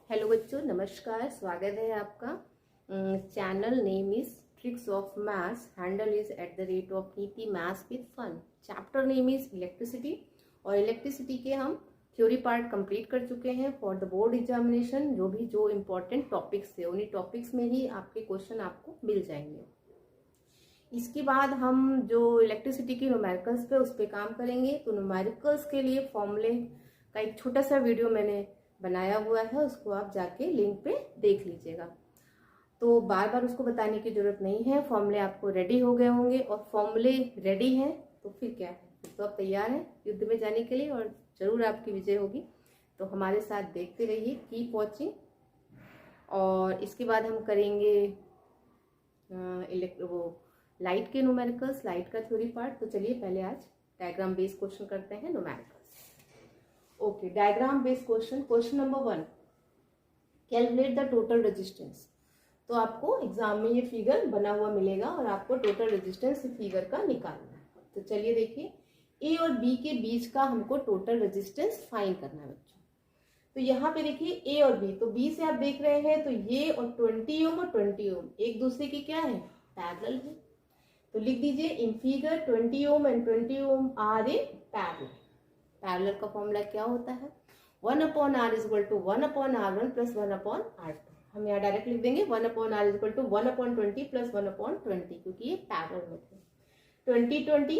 Hello बच्चों, नमस्कार। स्वागत है आपका। Channel name is tricks of maths, handle is @ Niti maths with fun. Chapter name is electricity और इलेक्ट्रिसिटी के हम थ्योरी पार्ट कंप्लीट कर चुके हैं फॉर द बोर्ड एग्जामिनेशन। जो इम्पोर्टेंट टॉपिक्स थे उन्हीं टॉपिक्स में ही आपके क्वेश्चन आपको मिल जाएंगे। इसके बाद हम जो इलेक्ट्रिसिटी की न्यूमेरिकल्स पे उस पर काम करेंगे। तो न्यूमेरिकल्स के लिए फॉर्मूले का एक छोटा सा वीडियो मैंने बनाया हुआ है, उसको आप जाके लिंक पे देख लीजिएगा। तो बार बार उसको बताने की जरूरत नहीं है। फॉर्मूले आपको रेडी हो गए होंगे और फॉर्मूले रेडी हैं तो फिर क्या है, तो आप तैयार हैं युद्ध में जाने के लिए और जरूर आपकी विजय होगी। तो हमारे साथ देखते रहिए, कीप वॉचिंग। और इसके बाद हम करेंगे लाइट के न्यूमेरिकल्स, लाइट का थ्योरी पार्ट। तो चलिए पहले आज डायग्राम बेस्ड क्वेश्चन करते हैं, numericals. Okay, diagram based question. Question number 1, calculate the total resistance. तो आपको एग्जाम में ये फिगर बना हुआ मिलेगा और आपको टोटल रेजिस्टेंस फिगर का निकालना है। तो चलिए देखिए, ए और बी के बीच का हमको टोटल रेजिस्टेंस फाइंड करना है बच्चों। तो यहाँ पे देखिए ए और बी, तो बी से आप देख रहे हैं तो ये और 20 ओम और 20 ओम एक दूसरे की क्या है, पैरेलल है। तो लिख दीजिए in figure 20 ohm and 20 ohm are in parallel. Parallel का फॉर्मूला क्या होता है, 1/r is equal to 1/r1 plus 1/r2। हम यहाँ डायरेक्ट लिख देंगे 1/r is equal to 1/20 plus 1/20, क्योंकि ये पैरेलल में थे। 20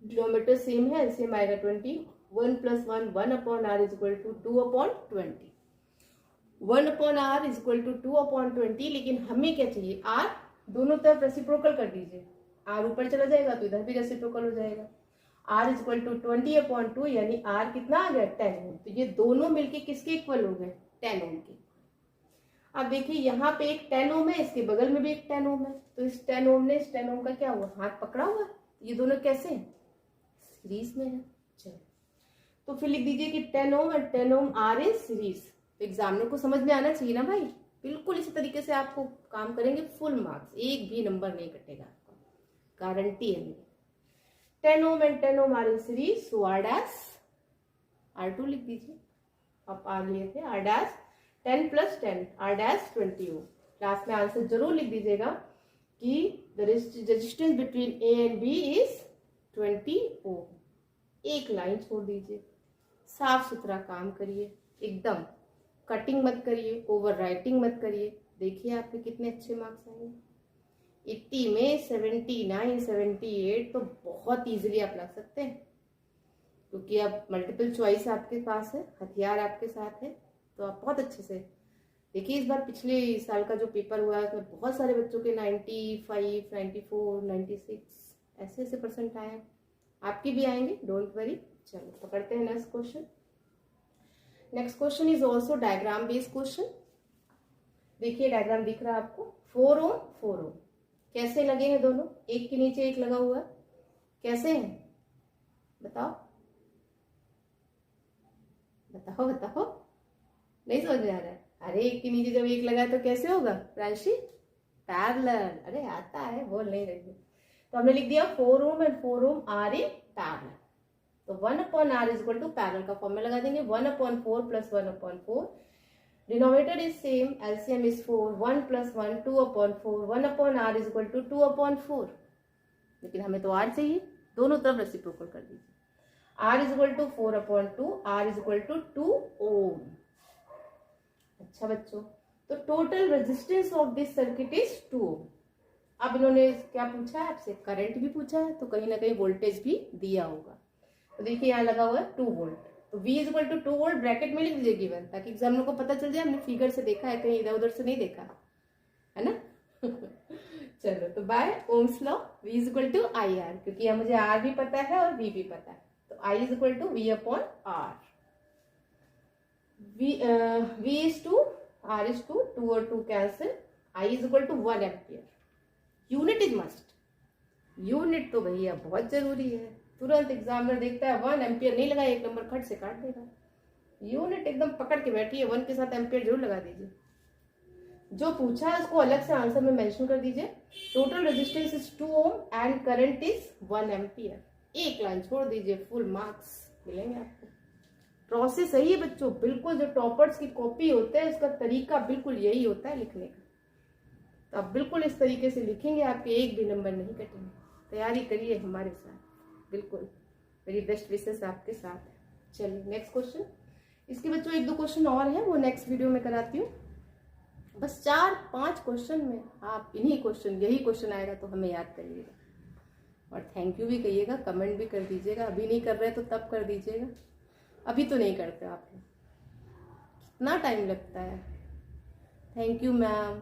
डिनोमिनेटर सेम है, सेम आएगा 20। 1 plus 1 1/r is equal to 2/20। 1/r is equal to 2/20, लेकिन हमें क्या चाहिए, r दोनों तरफ रेसिप्रोकल कर दीजिए। r ऊपर चला जाएगा तो इधर भी रेसिप्रोकल हो जाएगा। r इज इक्वल टू 20/2, यानी r कितना आ गया, 10 ओम। तो ये दोनों मिलके किसके इक्वल हो गए, 10 ओम के। अब देखिए यहाँ पे एक 10 ओम है, इसके बगल में भी एक 10 ओम है। तो इस 10 ओम ने इस 10 ओम का क्या हुआ, हाथ पकड़ा हुआ है। ये दोनों कैसे हैं, सीरीज में है। चलो तो फिर लिख दीजिए कि 10 ओम और 10 ओम आर इन सीरीज। तो एग्जामिनर को समझ में आना चाहिए ना भाई। बिल्कुल इसी तरीके से आपको काम करेंगे, फुल मार्क्स, एक भी नंबर नहीं कटेगा आपका, गारंटी है मेरी। 10 ohm and 10 ohm are in series, so R dash R2 लिख दीजिए। आप आर लिए थे, R dash 10 plus 10 R dash 20 ohm. Last में आंसर जरूर लिख दीजिएगा कि the resistance between A and B is 20 ohm. एक लाइन छोड़ दीजिए, साफ सुथरा काम करिए, एकदम कटिंग मत करिए, ओवर राइटिंग मत करिए। देखिए आपके कितने अच्छे मार्क्स आएंगे। 80 में 79, 78 तो बहुत इजीली आप लग सकते हैं, क्योंकि अब मल्टीपल चॉइस आपके पास है, हथियार आपके साथ है। तो आप बहुत अच्छे से देखिए। इस बार पिछले साल का जो पेपर हुआ है उसमें बहुत सारे बच्चों के 95, 94, 96 ऐसे ऐसे परसेंट आए हैं। आपके भी आएंगे, डोंट वरी। चलो पकड़ते हैं next question. Next question is also diagram based question. देखिए डायग्राम दिख रहा है आपको, 4 ओम 4 ओम कैसे लगे हैं दोनों, एक के नीचे एक लगा हुआ है, कैसे हैं बताओ बताओ बताओ। नहीं समझ में आ रहा है, अरे एक के नीचे जब एक लगा है तो कैसे होगा प्रांशी, पैरेलल। अरे आता है, बोल नहीं रही। तो हमने लिख दिया 4 ohm and 4 ohm are in parallel. तो 1/r is equal to parallel का फॉर्मूला लगा देंगे, 1/4 plus 1/4। Denominator is same, LCM is 4, 1 plus 1 2/4, 1/r is equal to 2/4। लेकिन हमें तो r चाहिए, दोनों तरफ रेसिप्रोकल कर दीजिए। r is equal to 4/2, r is equal to 2 ohm. अच्छा बच्चों, तो total resistance of this circuit is 2 ohm. अब इन्होंने क्या पूछा है आपसे, करंट भी पूछा है, तो कहीं ना कहीं वोल्टेज भी दिया होगा। तो देखिए यहाँ लगा हुआ है 2 वोल्ट, तो V is equal to 2 volt bracket में लिख दीजिए गिवन, ताकि एग्जामिनर को पता चल जाए हमने फिगर से देखा है, कहीं इधर उधर से नहीं देखा है ना। चलो तो by Ohm's law V is equal to IR, क्योंकि यहाँ मुझे R भी पता है और V भी पता है। तो I is equal to V/R। V is 2, R is 2, 2 और 2 cancel, I is equal to 1 ampere. Unit is must, unit तो भैया बहुत जरूरी है। तुरंत एग्जामिनर देखता है 1 एम्पियर नहीं लगा, एक नंबर खट से काट देगा। यूनिट एकदम पकड़ के बैठी है, 1 के साथ एम्पियर जरूर लगा दीजिए। जो पूछा है उसको अलग से आंसर में मेंशन कर दीजिए। Total resistance is 2 ohm and current is 1 ampere. एक लाइन छोड़ दीजिए, फुल मार्क्स मिलेंगे आपको। प्रोसेस सही है बच्चों, बिल्कुल जो टॉपर्स की कॉपी होता है उसका तरीका बिल्कुल यही होता है लिखने का। तो आप बिल्कुल इस तरीके से लिखेंगे, आपके एक भी नंबर नहीं कटेंगे। तैयारी करिए हमारे साथ, बिल्कुल मेरी बेस्ट विशेस आपके साथ है। चलिए नेक्स्ट क्वेश्चन। इसके बच्चों एक दो क्वेश्चन और हैं, वो नेक्स्ट वीडियो में कराती हूँ। बस 4-5 क्वेश्चन में आप इन्हीं क्वेश्चन, यही क्वेश्चन आएगा तो हमें याद करिएगा, और थैंक यू भी कहिएगा, कमेंट भी कर दीजिएगा। अभी नहीं कर रहे तो तब कर दीजिएगा, अभी तो नहीं करते आप लोग, कितना टाइम लगता है। थैंक यू मैम,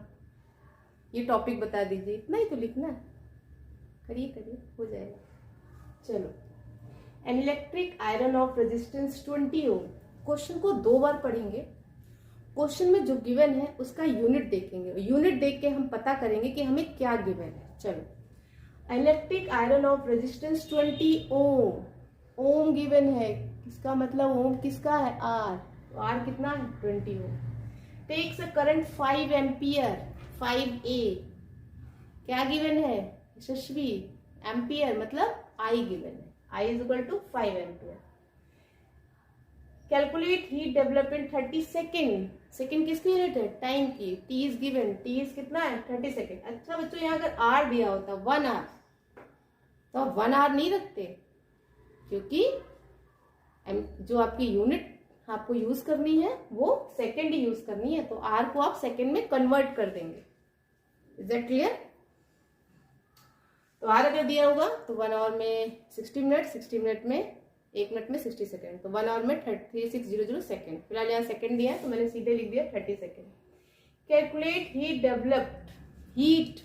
ये टॉपिक बता दीजिए, इतना ही तो लिखना है, करिए करिए हो जाएगा। चलो, an electric iron of resistance 20 ohm. Question को 2 बार पढ़ेंगे। क्वेश्चन में जो गिवन है उसका यूनिट देखेंगे, यूनिट देख के हम पता करेंगे कि हमें क्या गिवन है। चलो, electric iron of resistance 20 ohm, ohm given है, इसका मतलब ओम किसका है, आर, तो आर कितना है 20 ohm. Takes a current 5 ampere 5A, क्या गिवन है यशस्वी, एम्पियर मतलब आई गिवन है, I is equal to 5 ampere. Calculate heat develop in 30 second, second किसकी यूनिट है, टाइम की, T is given, T is कितना है 30 सेकेंड। अच्छा बच्चों, यहाँ अगर आर दिया होता 1 आवर तो आप 1 आवर नहीं रखते, क्योंकि जो आपकी यूनिट आपको यूज करनी है वो सेकेंड ही यूज करनी है, तो आर को आप सेकेंड में कन्वर्ट कर देंगे। Is that clear? तो आर अगर दिया होगा तो 1 आवर में 60 मिनट, 60 मिनट में 1 मिनट में 60 सेकेंड, तो 1 आवर में 3600 सेकेंड। फिलहाल यहाँ सेकेंड दिया है तो मैंने सीधे लिख दिया 30 second. Calculate heat developed, heat,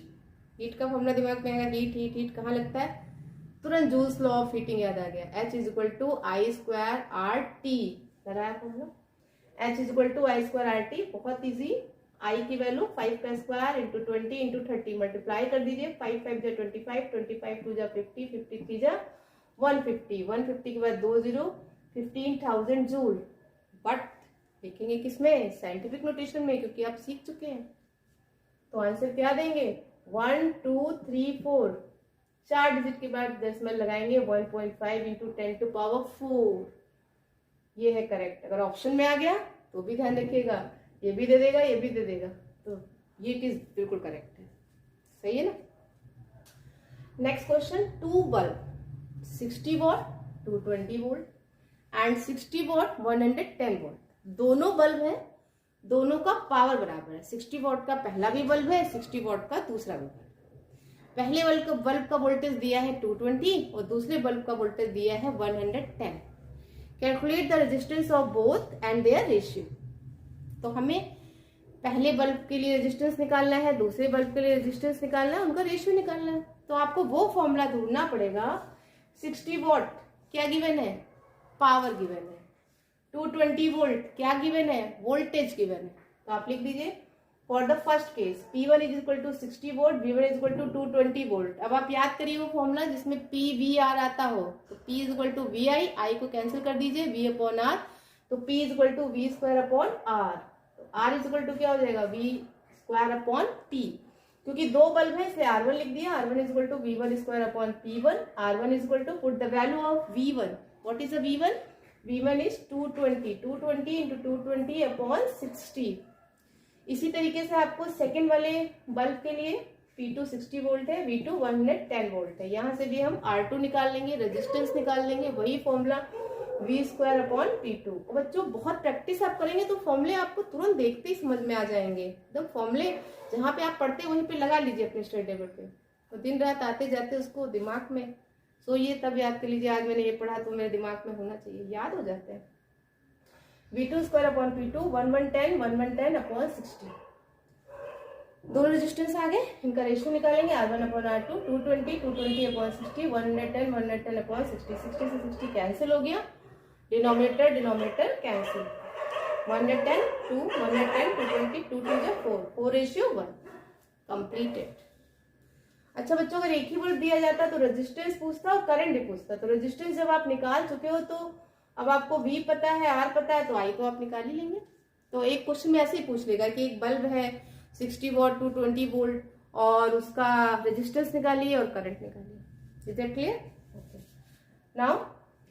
heat का फॉर्मूला दिमाग में आएगा, हीट हीट हीट कहाँ लगता है, तुरंत जूल्स लॉ ऑफ हीटिंग याद आ गया, H is equal to I square R T, लगाया formula, H is equal to I square R T, बहुत ईजी। आई की वैल्यू 5 का स्क्वायर इंटू 20 इंटू 30 मल्टीप्लाई कर दीजिए, 5 5 जा 25, 25 2 जा 50, 53 जा 150, 150 के बाद 2 0, 15,000 जूल। बट लिखेंगे किसमें, साइंटिफिक नोटेशन में, क्योंकि आप सीख चुके हैं। तो आंसर क्या देंगे, 1 2 3 4, 4 डिजिट के बाद डेसिमल लगाएंगे, 1.5 इंटू 10 टू पावर 4, ये है करेक्ट। अगर ऑप्शन में आ गया तो भी ध्यान रखिएगा, ये भी दे देगा ये भी दे देगा, तो ये चीज बिल्कुल करेक्ट है, सही है ना। Next question, 2 bulb 60 what 220 volt and 60 what 110 volt, दोनों बल्ब है, दोनों का पावर बराबर है। 60 वॉट का पहला भी बल्ब है, 60 वॉट का दूसरा भी बल्ब। पहले बल्ब का वोल्टेज दिया है 220 और दूसरे बल्ब का वोल्टेज दिया है 110। Calculate the resistance of both and their ratio. तो हमें पहले बल्ब के लिए रेजिस्टेंस निकालना है, दूसरे बल्ब के लिए रेजिस्टेंस निकालना है, उनका रेशियो निकालना है। तो आपको वो फॉर्मूला ढूंढना पड़ेगा। 60 वॉट क्या गिवन है, पावर गिवन है। 220 वोल्ट क्या गिवन है, वोल्टेज गिवन है। तो आप लिख दीजिए for the first case P1 is equal to 60 volt, V1 is equal to 220 volt. अब आप याद करिए वो फॉर्मूला जिसमें PVR आता हो, तो P is equal to VI, I को कैंसिल कर दीजिए, V अपॉन R, तो P is equal to V square upon R, तो R इज इक्वल टू क्या हो जाएगा, V स्क्वायर अपॉन P। क्योंकि 2 बल्ब है इसलिए R1 लिख दिया, R1 is equal to V1 square upon P1, R1 is equal to put the value of V1, what is the V1, V1 is 220, 220 into 220 upon 60। इसी तरीके से आपको second वाले बल्ब के लिए P2 60 वोल्ट है, V2 110 वोल्ट है, यहाँ से भी हम R2 निकाल लेंगे, रेजिस्टेंस निकाल लेंगे, वही formula V square upon P2। बच्चों बहुत प्रैक्टिस आप करेंगे तो फॉर्मूले आपको तुरंत देखते ही समझ में आ जाएंगे। एकदम फॉर्मूले जहाँ पे आप पढ़ते वहीं पे लगा लीजिए अपने स्टडी टेबल पे, तो दिन रात आते जाते उसको दिमाग में सोइए तब याद कर लीजिए, आज मैंने ये पढ़ा तो मेरे दिमाग में होना चाहिए, याद हो जाते हैं। V2 square upon P2 110 upon 60, दोनों रेजिस्टेंस आ गए, इनका रेशियो निकालेंगे, R1 upon R2, 220 upon 60, 110 upon 60, 60 से 60 कैंसिल हो गया, डिनोमिनेटर कैंसिल, 110 2 110 220 2 2 जा 4, 4 रेशियो 1, कंप्लीटेड। अच्छा बच्चों, अगर एक ही वोल्ट दिया जाता तो रेजिस्टेंस पूछता और करंट भी पूछता, तो रेजिस्टेंस जब आप निकाल चुके हो तो अब आपको V पता है, R पता है, तो I को आप निकाल ही लेंगे। तो एक क्वेश्चन में ऐसे ही पूछ लेगा कि एक बल्ब है 60 वॉट 220 वोल्ट और उसका रेजिस्टेंस निकालिए और करंट निकालिए। Is that clear? Okay, now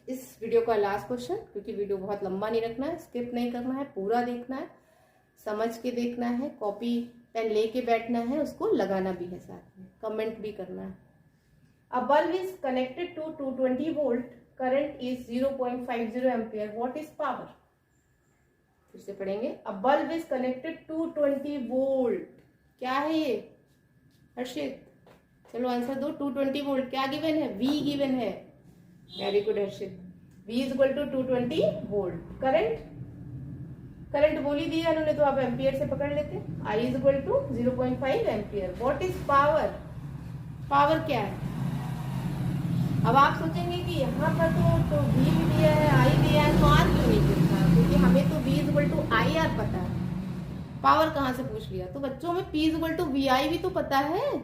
इस वीडियो का लास्ट क्वेश्चन, क्योंकि वीडियो बहुत लंबा नहीं रखना है, स्किप नहीं करना है, पूरा देखना है, समझ के देखना है, कॉपी पेन लेके बैठना है, उसको लगाना भी है, साथ में कमेंट भी करना है। A bulb is connected to 220 volt, current is 0.50 ampere, what is power? फिर से पढ़ेंगे। A bulb is connected to 220 volt, क्या है ये हर्षित? चलो आंसर दो। 220 वोल्ट क्या गिवन है? V गिवन है। Very good Harshit. V is equal to 220 volt. Current, current बोल ही दिया उन्होंने, तो आप एम्पियर से पकड़ लेते। I is equal to 0.5 ampere. What is power? Power क्या है? अब आप सोचेंगे कि यहाँ पर तो V भी दिया है, I दिया है, तो R क्यों नहीं पूछा? क्योंकि हमें तो V is equal to IR पता है, पावर कहाँ से पूछ लिया? तो बच्चों में P is equal to VI भी तो पता है,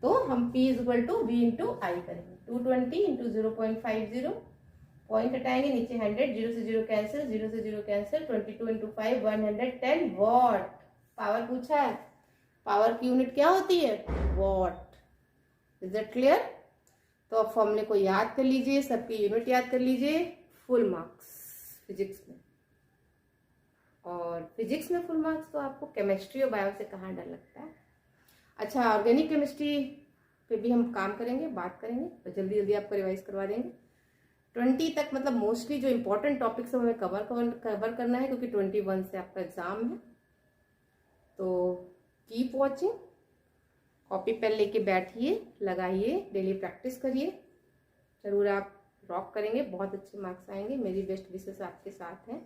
तो हम P is equal to V into I करेंगे। 220 इंटू 0.50, पॉइंट हटाएंगे, नीचे 100, 0 से 0 कैंसिल, 0 से 0 कैंसिल, 22 इंटू 5 110 वॉट। पावर पूछा है, पावर की यूनिट क्या होती है? वॉट। Is that clear? तो अब फॉर्मूले को याद कर लीजिए, सबकी यूनिट याद कर लीजिए। फुल मार्क्स फिजिक्स में, और फिजिक्स में फुल मार्क्स तो आपको केमिस्ट्री और बायो से कहाँ डर लगता है। अच्छा, ऑर्गेनिक केमिस्ट्री पे भी हम काम करेंगे, बात करेंगे, तो जल्दी जल्दी आपको रिवाइज करवा देंगे। 20 तक मतलब मोस्टली जो इंपॉर्टेंट टॉपिक्स हमें कवर करना है, क्योंकि 21 से आपका एग्जाम है। तो कीप वॉचिंग, कॉपी पेन लेके बैठिए, लगाइए, डेली प्रैक्टिस करिए, जरूर आप रॉक करेंगे, बहुत अच्छे मार्क्स आएंगे। मेरी बेस्ट विशेस आपके साथ हैं।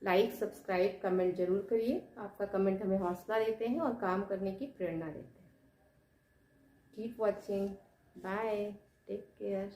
लाइक, सब्सक्राइब, कमेंट जरूर करिए, आपका कमेंट हमें हौसला देते हैं और काम करने की प्रेरणा देते हैं। Keep watching, bye, take care.